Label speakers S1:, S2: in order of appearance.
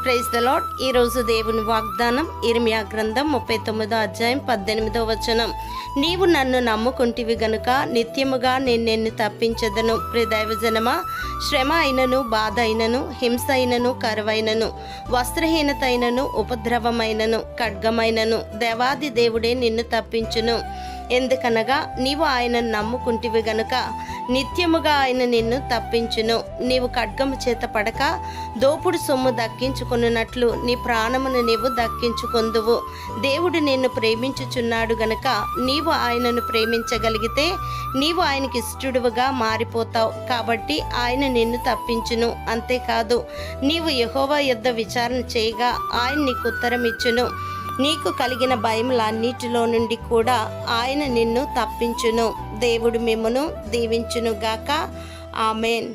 S1: Praise the lord. ఈరోజు దేవుని వాగ్దానం ఇర్మియా గ్రంథం 39వ అధ్యాయం 18వ వచనం. నీవు నన్ను నమ్ముకుంటివి గనుక నిత్యముగా నేను నిన్ను తప్పించదను. ప్రియదైవజనమా, శ్రమ అయినను, బాధ అయినను, హింస అయినను, కరువైనను, వస్త్రహీనత అయినను, ఉపద్రవమైనను, ఖడ్గమైనను దేవాది దేవుడే నిన్ను తప్పించును. ఎందుకనగా నీవు ఆయనను నమ్ముకుంటివి గనుక నిత్యముగా ఆయన నిన్ను తప్పించును. నీవు ఖడ్గము చేత పడక దోపుడు సొమ్ము దక్కించుకొనున్నట్లు నీ ప్రాణమును నీవు దక్కించుకొందువు. దేవుడు నిన్ను ప్రేమించుచున్నాడు గనుక నీవు ఆయనను ప్రేమించగలిగితే నీవు ఆయనకి ఇష్టడువుగా మారిపోతావు. కాబట్టి ఆయన నిన్ను తప్పించును. అంతేకాదు, నీవు యెహోవా యొద్ద విచారణ చేయగా ఆయన నీకు ఉత్తరం ఇచ్చును. నీకు కలిగిన భయములన్నిటిలో నుండి కూడా ఆయన నిన్ను తప్పించును. దేవుడు మిమ్మును దీవించునుగాక. ఆమేన్.